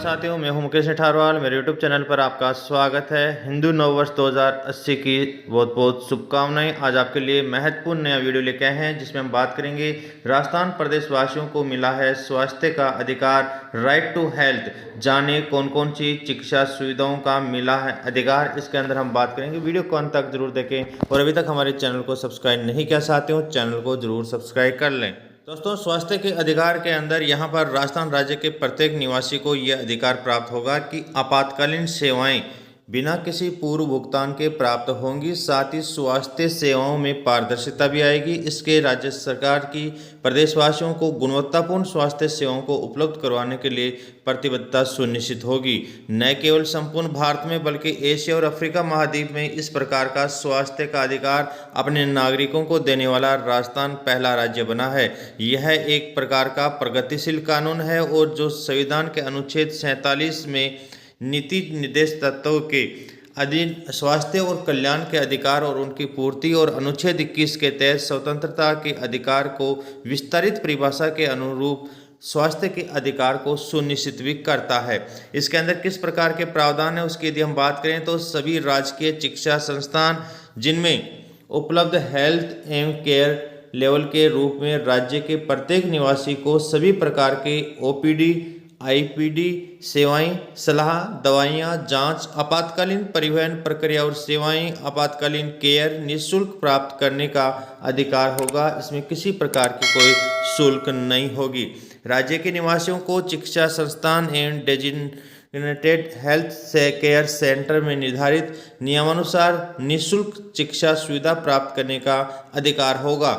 साथियों, मैं हूं मुकेश ठारवाल। मेरे यूट्यूब चैनल पर आपका स्वागत है। हिंदू नववर्ष 2080 की बहुत बहुत शुभकामनाएं। आज आपके लिए महत्वपूर्ण नया वीडियो लेके आए हैं जिसमें हम बात करेंगे राजस्थान प्रदेश वासियों को मिला है स्वास्थ्य का अधिकार, राइट टू हेल्थ। जाने कौन कौन सी चिकित्सा सुविधाओं का मिला है अधिकार, इसके अंदर हम बात करेंगे। वीडियो को अंत तक जरूर देखें और अभी तक हमारे चैनल को सब्सक्राइब नहीं किया साथियों, चैनल को जरूर सब्सक्राइब कर लें। दोस्तों, स्वास्थ्य के अधिकार के अंदर यहाँ पर राजस्थान राज्य के प्रत्येक निवासी को यह अधिकार प्राप्त होगा कि आपातकालीन सेवाएं बिना किसी पूर्व भुगतान के प्राप्त होंगी। साथ ही स्वास्थ्य सेवाओं में पारदर्शिता भी आएगी। इसके राज्य सरकार की प्रदेशवासियों को गुणवत्तापूर्ण स्वास्थ्य सेवाओं को उपलब्ध करवाने के लिए प्रतिबद्धता सुनिश्चित होगी। न केवल संपूर्ण भारत में बल्कि एशिया और अफ्रीका महाद्वीप में इस प्रकार का स्वास्थ्य का अधिकार अपने नागरिकों को देने वाला राजस्थान पहला राज्य बना है। यह एक प्रकार का प्रगतिशील कानून है और जो संविधान के अनुच्छेद 47 में नीति निर्देश तत्वों के अधीन स्वास्थ्य और कल्याण के अधिकार और उनकी पूर्ति और अनुच्छेद 21 के तहत स्वतंत्रता के अधिकार को विस्तारित परिभाषा के अनुरूप स्वास्थ्य के अधिकार को सुनिश्चित भी करता है। इसके अंदर किस प्रकार के प्रावधान है उसकी यदि हम बात करें तो सभी राजकीय चिकित्सा संस्थान जिनमें उपलब्ध हेल्थ एवं केयर लेवल के रूप में राज्य के प्रत्येक निवासी को सभी प्रकार के ओपीडी, आईपीडी सेवाएं, सलाह, दवाइयां, जांच, आपातकालीन परिवहन प्रक्रिया और सेवाएं, आपातकालीन केयर निःशुल्क प्राप्त करने का अधिकार होगा। इसमें किसी प्रकार की कोई शुल्क नहीं होगी। राज्य के निवासियों को चिकित्सा संस्थान एवं डेजिग्नेटेड हेल्थ केयर सेंटर में निर्धारित नियमानुसार निःशुल्क चिकित्सा सुविधा प्राप्त करने का अधिकार होगा।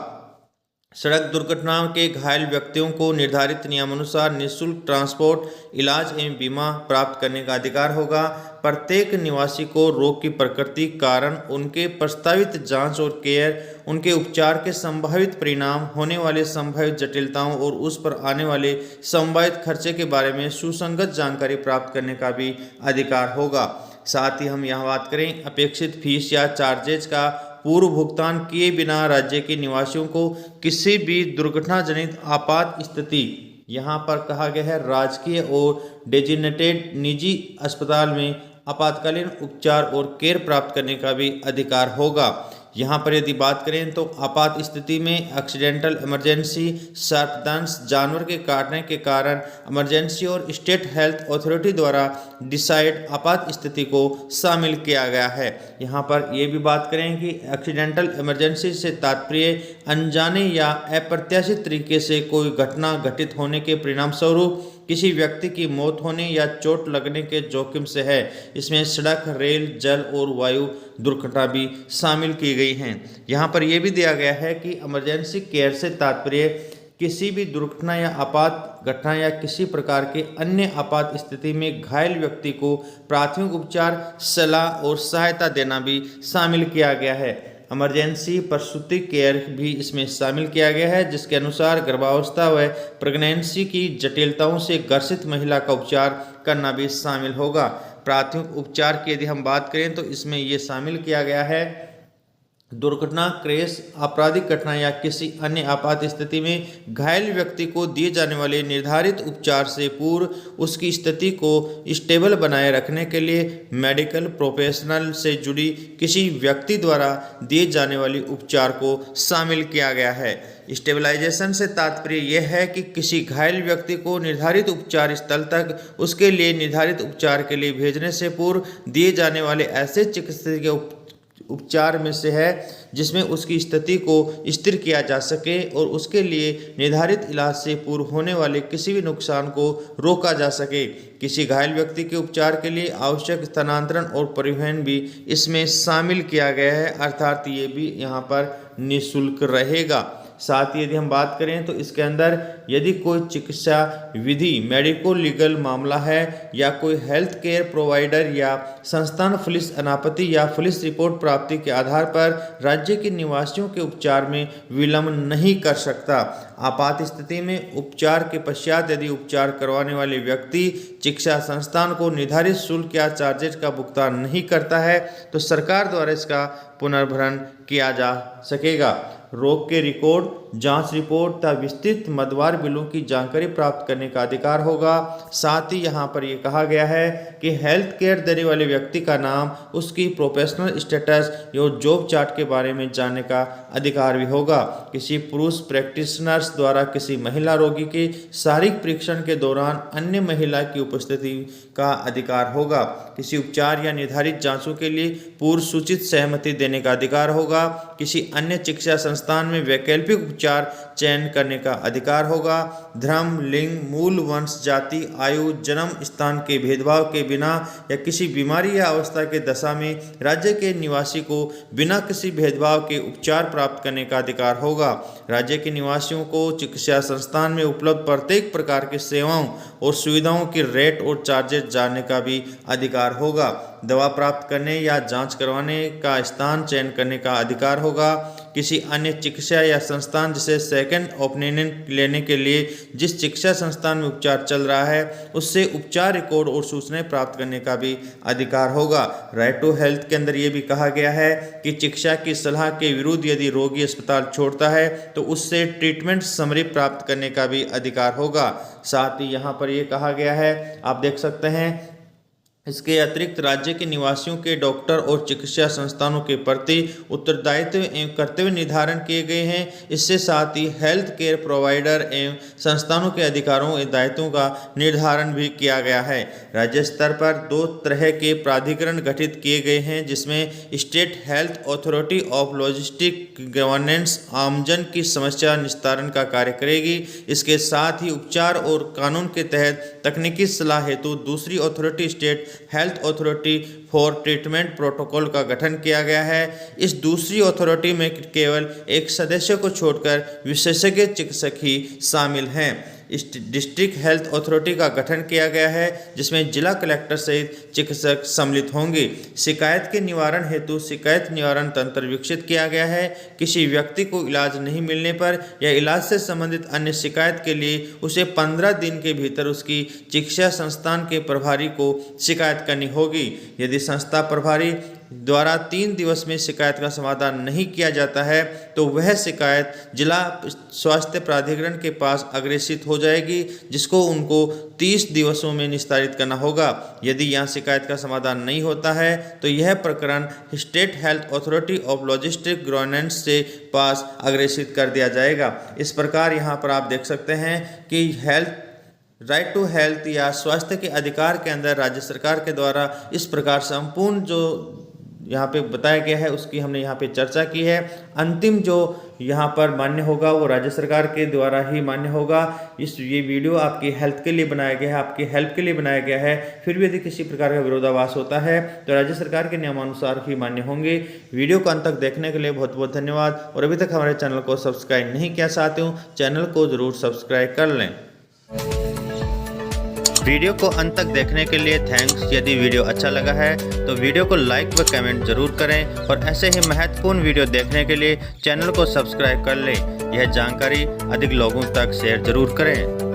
सड़क दुर्घटनाओं के घायल व्यक्तियों को निर्धारित नियमानुसार निःशुल्क ट्रांसपोर्ट, इलाज एवं बीमा प्राप्त करने का अधिकार होगा। प्रत्येक निवासी को रोग की प्रकृति, कारण, उनके प्रस्तावित जांच और केयर, उनके उपचार के संभावित परिणाम, होने वाले संभावित जटिलताओं और उस पर आने वाले संभावित खर्चे के बारे में सुसंगत जानकारी प्राप्त करने का भी अधिकार होगा। साथ ही हम यहाँ बात करें अपेक्षित फीस या चार्जेज का पूर्व भुगतान किए बिना राज्य के निवासियों को किसी भी दुर्घटना जनित आपात स्थिति, यहाँ पर कहा गया है राजकीय और डेजिग्नेटेड निजी अस्पताल में आपातकालीन उपचार और केयर प्राप्त करने का भी अधिकार होगा। यहाँ पर यदि बात करें तो आपात स्थिति में एक्सीडेंटल इमरजेंसी, सर्पदंश, जानवर के काटने के कारण इमरजेंसी और स्टेट हेल्थ अथॉरिटी द्वारा डिसाइड आपात स्थिति को शामिल किया गया है। यहाँ पर यह भी बात करें कि एक्सीडेंटल इमरजेंसी से तात्पर्य अनजाने या अप्रत्याशित तरीके से कोई घटना घटित होने के परिणाम स्वरूप किसी व्यक्ति की मौत होने या चोट लगने के जोखिम से है। इसमें सड़क, रेल, जल और वायु दुर्घटना भी शामिल की गई हैं। यहाँ पर यह भी दिया गया है कि इमरजेंसी केयर से तात्पर्य किसी भी दुर्घटना या आपात घटना या किसी प्रकार के अन्य आपात स्थिति में घायल व्यक्ति को प्राथमिक उपचार, सलाह और सहायता देना भी शामिल किया गया है। इमरजेंसी प्रसूति केयर भी इसमें शामिल किया गया है, जिसके अनुसार गर्भावस्था व प्रेगनेंसी की जटिलताओं से ग्रसित महिला का उपचार करना भी शामिल होगा। प्राथमिक उपचार की यदि हम बात करें तो इसमें ये शामिल किया गया है दुर्घटना, क्रैश, आपराधिक घटना या किसी अन्य आपात स्थिति में घायल व्यक्ति को दिए जाने वाले निर्धारित उपचार से पूर्व उसकी स्थिति को स्टेबल बनाए रखने के लिए मेडिकल प्रोफेशनल से जुड़ी किसी व्यक्ति द्वारा दिए जाने वाले उपचार को शामिल किया गया है। स्टेबलाइजेशन से तात्पर्य यह है कि किसी घायल व्यक्ति को निर्धारित उपचार स्थल तक उसके लिए निर्धारित उपचार के लिए भेजने से पूर्व दिए जाने वाले ऐसे चिकित्सकीय उपचार में से है जिसमें उसकी स्थिति को स्थिर किया जा सके और उसके लिए निर्धारित इलाज से पूर्व होने वाले किसी भी नुकसान को रोका जा सके। किसी घायल व्यक्ति के उपचार के लिए आवश्यक स्थानांतरण और परिवहन भी इसमें शामिल किया गया है, अर्थात ये भी यहाँ पर निःशुल्क रहेगा। साथ ही यदि हम बात करें तो इसके अंदर यदि कोई चिकित्सा विधि, मेडिको लीगल मामला है या कोई हेल्थ केयर प्रोवाइडर या संस्थान पुलिस अनापत्ति या पुलिस रिपोर्ट प्राप्ति के आधार पर राज्य के निवासियों के उपचार में विलंब नहीं कर सकता। आपात स्थिति में उपचार के पश्चात यदि उपचार करवाने वाले व्यक्ति चिकित्सा संस्थान को निर्धारित शुल्क या चार्जेज का भुगतान नहीं करता है तो सरकार द्वारा इसका पुनर्भरण किया जा सकेगा। रोग के रिकॉर्ड, जांच रिपोर्ट तथा विस्तृत मदवार बिलों की जानकारी प्राप्त करने का अधिकार होगा। साथ ही यहाँ पर ये कहा गया है कि हेल्थ केयर देने वाले व्यक्ति का नाम, उसकी प्रोफेशनल स्टेटस और जॉब चार्ट के बारे में जानने का अधिकार भी होगा। किसी पुरुष प्रैक्टिशनर्स द्वारा किसी महिला रोगी के शारीरिक परीक्षण के दौरान अन्य महिला की उपस्थिति का अधिकार होगा। किसी उपचार या निर्धारित जांचों के लिए पूर्व सूचित सहमति देने का अधिकार होगा। किसी अन्य चिकित्सा संस्थान में वैकल्पिक उपचार चयन करने का अधिकार होगा। धर्म, लिंग, मूल, वंश, जाति, आयु, जन्म स्थान के भेदभाव के बिना या किसी बीमारी या अवस्था के दशा में राज्य के निवासी को बिना किसी भेदभाव के उपचार प्राप्त करने का अधिकार होगा। राज्य के निवासियों को चिकित्सा संस्थान में उपलब्ध प्रत्येक प्रकार की सेवाओं और सुविधाओं की रेट और चार्जेस जानने का भी अधिकार होगा। दवा प्राप्त करने या जांच करवाने का स्थान चयन करने का अधिकार होगा। किसी अन्य चिकित्सा या संस्थान जैसे सेकंड ओपिनियन लेने के लिए जिस चिकित्सा संस्थान में उपचार चल रहा है उससे उपचार रिकॉर्ड और सूचनाएं प्राप्त करने का भी अधिकार होगा। राइट टू हेल्थ के अंदर ये भी कहा गया है कि चिकित्सा की सलाह के विरुद्ध यदि रोगी अस्पताल छोड़ता है तो उससे ट्रीटमेंट समरी प्राप्त करने का भी अधिकार होगा। साथ ही यहाँ पर ये कहा गया है, आप देख सकते हैं, इसके अतिरिक्त राज्य के निवासियों के डॉक्टर और चिकित्सा संस्थानों के प्रति उत्तरदायित्व एवं कर्तव्य निर्धारण किए गए हैं। इससे साथ ही हेल्थ केयर प्रोवाइडर एवं संस्थानों के अधिकारों एवं दायित्वों का निर्धारण भी किया गया है। राज्य स्तर पर 2 तरह के प्राधिकरण गठित किए गए हैं, जिसमें state health authority of logistic governance आमजन की समस्या निस्तारण का कार्य करेगी। इसके साथ ही उपचार और कानून के तहत तकनीकी सलाह हेतु दूसरी authority state health authority for treatment protocol का गठन किया गया है। इस दूसरी अथॉरिटी में केवल एक सदस्य को छोड़कर विशेषज्ञ चिकित्सक ही शामिल हैं। इस डिस्ट्रिक्ट हेल्थ अथॉरिटी का गठन किया गया है, जिसमें जिला कलेक्टर सहित चिकित्सक सम्मिलित होंगे। शिकायत के निवारण हेतु शिकायत निवारण तंत्र विकसित किया गया है। किसी व्यक्ति को इलाज नहीं मिलने पर या इलाज से संबंधित अन्य शिकायत के लिए उसे 15 दिन के भीतर उसकी चिकित्सा संस्थान के प्रभारी को शिकायत करनी होगी। यदि संस्था प्रभारी द्वारा 3 दिवस में शिकायत का समाधान नहीं किया जाता है तो वह शिकायत जिला स्वास्थ्य प्राधिकरण के पास अग्रेसित हो जाएगी, जिसको उनको 30 दिवसों में निस्तारित करना होगा। यदि यहाँ शिकायत का समाधान नहीं होता है तो यह प्रकरण state health authority of logistic governance से पास अग्रेसित कर दिया जाएगा। इस प्रकार यहाँ पर आप देख सकते हैं कि राइट टू हेल्थ या स्वास्थ्य के अधिकार के अंदर राज्य सरकार के द्वारा इस प्रकार संपूर्ण जो यहाँ पे बताया गया है उसकी हमने यहाँ पे चर्चा की है। अंतिम जो यहाँ पर मान्य होगा वो राज्य सरकार के द्वारा ही मान्य होगा। ये वीडियो आपकी हेल्थ के लिए बनाया गया है, आपकी हेल्प के लिए बनाया गया है। फिर भी यदि किसी प्रकार का विरोधाभास होता है तो राज्य सरकार के नियमानुसार ही मान्य होंगे। वीडियो को अंत तक देखने के लिए बहुत बहुत धन्यवाद। और अभी तक हमारे चैनल को सब्सक्राइब नहीं किया चाहते हो, चैनल को ज़रूर सब्सक्राइब कर लें। वीडियो को अंत तक देखने के लिए थैंक्स। यदि वीडियो अच्छा लगा है तो वीडियो को लाइक व कमेंट जरूर करें और ऐसे ही महत्वपूर्ण वीडियो देखने के लिए चैनल को सब्सक्राइब कर लें। यह जानकारी अधिक लोगों तक शेयर जरूर करें।